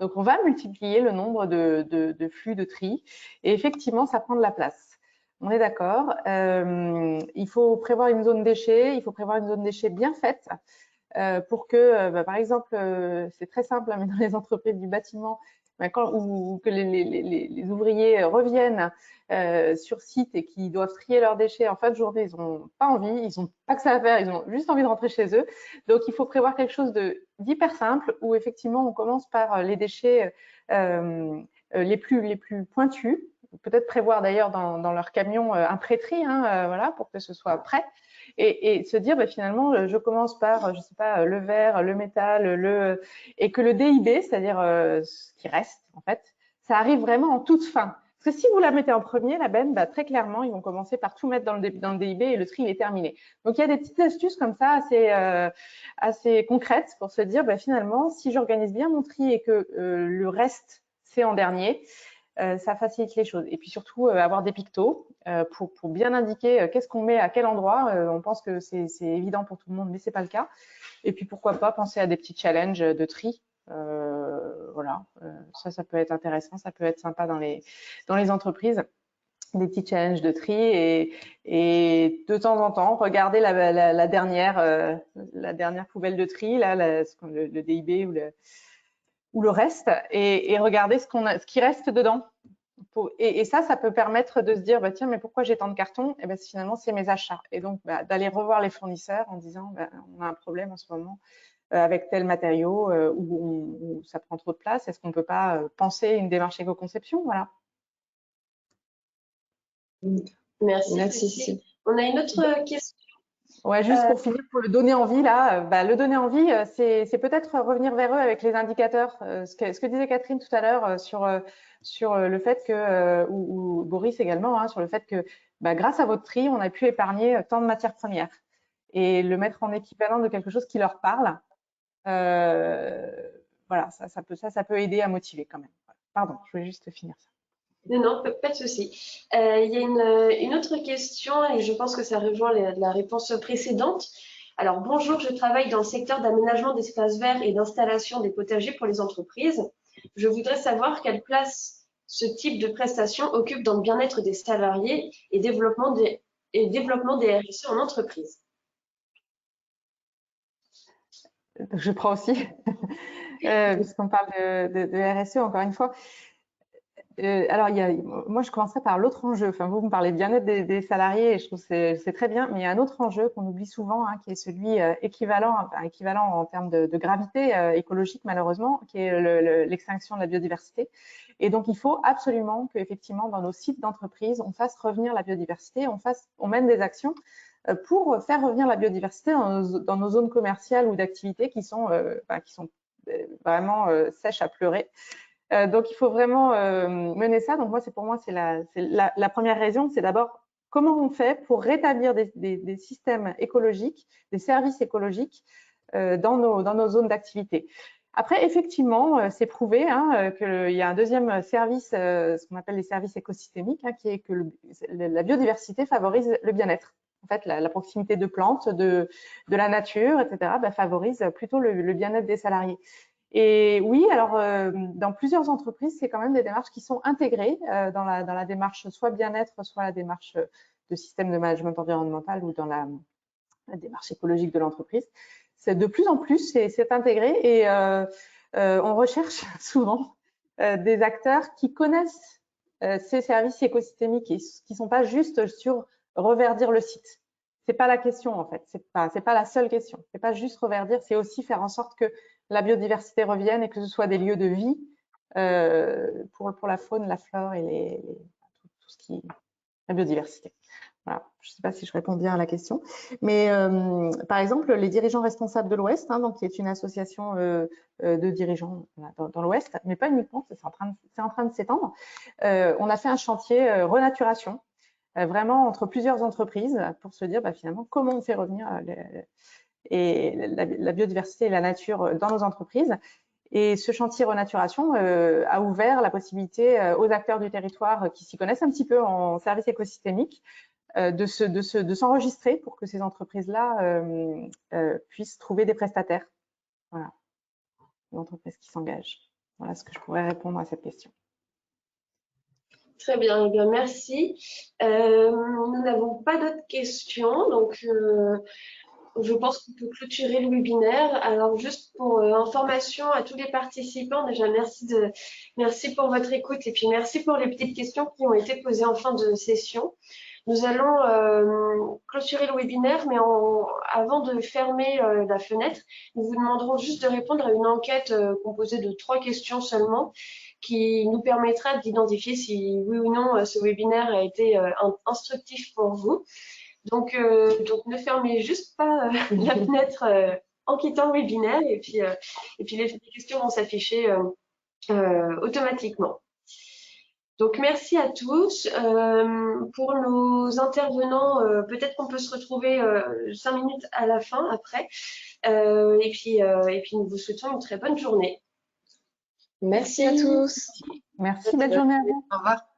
Donc on va multiplier le nombre de flux de tri et effectivement, ça prend de la place. On est d'accord. Il faut prévoir une zone déchets, il faut prévoir une zone déchets bien faite. Pour que, par exemple, c'est très simple, mais dans les entreprises du bâtiment, ou que les ouvriers reviennent sur site et qui doivent trier leurs déchets en fin de journée, ils n'ont pas envie, ils n'ont pas que ça à faire, ils ont juste envie de rentrer chez eux. Donc, il faut prévoir quelque chose d'hyper simple où effectivement, on commence par les déchets les plus pointus. Peut-être prévoir d'ailleurs dans leur camion un pré-tri, voilà, pour que ce soit prêt. Et se dire, finalement, je commence par, je sais pas, le verre, le métal, et que le DIB, c'est-à-dire ce qui reste, en fait, ça arrive vraiment en toute fin. Parce que si vous la mettez en premier, la benne, très clairement, ils vont commencer par tout mettre dans le DIB et le tri, il est terminé. Donc, il y a des petites astuces comme ça assez concrètes pour se dire, finalement, si j'organise bien mon tri et que le reste, c'est en dernier, ça facilite les choses. Et puis surtout, avoir des pictos pour bien indiquer qu'est-ce qu'on met à quel endroit. On pense que c'est évident pour tout le monde, mais c'est pas le cas. Et puis pourquoi pas penser à des petits challenges de tri. Voilà, ça peut être intéressant, ça peut être sympa dans les entreprises. Des petits challenges de tri et de temps en temps regarder la dernière poubelle de tri, là, le DIB ou le reste, et regarder ce qui reste dedans. Et ça peut permettre de se dire, tiens, mais pourquoi j'ai tant de cartons? Et finalement, c'est mes achats. Et donc, d'aller revoir les fournisseurs en disant, on a un problème en ce moment avec tel matériau où ça prend trop de place. Est-ce qu'on ne peut pas penser une démarche éco-conception? Voilà. Merci. On a une autre question Ouais, juste pour finir, pour le donner envie, là, le donner envie, c'est peut-être revenir vers eux avec les indicateurs. Ce que disait Catherine tout à l'heure sur le fait que, ou Boris également, hein, sur le fait que grâce à votre tri, on a pu épargner tant de matières premières et le mettre en équivalent de quelque chose qui leur parle. Voilà, ça peut aider à motiver quand même. Pardon, je voulais juste finir ça. Non, pas de souci. Il y a une autre question et je pense que ça rejoint la réponse précédente. Alors, bonjour, je travaille dans le secteur d'aménagement d'espaces verts et d'installation des potagers pour les entreprises. Je voudrais savoir quelle place ce type de prestation occupe dans le bien-être des salariés et développement des RSE en entreprise. Je prends aussi, puisqu'on parle de RSE, encore une fois. Alors, moi, je commencerai par l'autre enjeu. Enfin, vous me parlez de bien-être des salariés et je trouve que c'est très bien, mais il y a un autre enjeu qu'on oublie souvent, hein, qui est celui équivalent en termes de gravité écologique, malheureusement, qui est l'extinction de la biodiversité. Et donc, il faut absolument qu'effectivement, dans nos sites d'entreprise, on fasse revenir la biodiversité, on mène des actions pour faire revenir la biodiversité dans nos zones commerciales ou d'activités qui sont vraiment sèches à pleurer. Donc, il faut vraiment mener ça. Donc, pour moi, c'est la première raison, c'est d'abord comment on fait pour rétablir des systèmes écologiques, des services écologiques dans nos zones d'activité. Après, effectivement, c'est prouvé qu'il y a un deuxième service, ce qu'on appelle les services écosystémiques, qui est que la biodiversité favorise le bien-être. En fait, la proximité de plantes, de la nature, etc., favorise plutôt le bien-être des salariés. Et oui, alors dans plusieurs entreprises, c'est quand même des démarches qui sont intégrées dans la démarche soit bien-être, soit la démarche de système de management environnemental ou dans la démarche écologique de l'entreprise. De plus en plus, c'est intégré et on recherche souvent des acteurs qui connaissent ces services écosystémiques et qui ne sont pas juste sur reverdir le site. C'est pas la question en fait, c'est pas la seule question. C'est pas juste reverdir, c'est aussi faire en sorte que la biodiversité revienne et que ce soit des lieux de vie pour la faune, la flore et tout ce qui est la biodiversité. Voilà. Je ne sais pas si je réponds bien à la question, mais par exemple, les dirigeants responsables de l'Ouest, donc qui est une association de dirigeants dans l'Ouest, mais pas uniquement, c'est en train de s'étendre. On a fait un chantier renaturation, vraiment entre plusieurs entreprises, pour se dire finalement comment on fait revenir la biodiversité et la nature dans nos entreprises. Et ce chantier renaturation a ouvert la possibilité aux acteurs du territoire qui s'y connaissent un petit peu en service écosystémique de s'enregistrer pour que ces entreprises-là puissent trouver des prestataires. Voilà, des entreprises qui s'engagent. Voilà ce que je pourrais répondre à cette question. Très bien, merci. Nous n'avons pas d'autres questions, donc je pense qu'on peut clôturer le webinaire. Alors, juste pour information à tous les participants, déjà merci pour votre écoute et puis merci pour les petites questions qui ont été posées en fin de session. Nous allons clôturer le webinaire, mais avant de fermer la fenêtre, nous vous demanderons juste de répondre à une enquête composée de 3 questions seulement, qui nous permettra d'identifier si oui ou non ce webinaire a été instructif pour vous. Donc ne fermez juste pas la fenêtre en quittant le webinaire et puis les questions vont s'afficher automatiquement. Donc merci à tous. Pour nos intervenants, peut-être qu'on peut se retrouver 5 minutes à la fin après. Et puis nous vous souhaitons une très bonne journée. Merci à tous. Merci, belle journée à vous. Au revoir.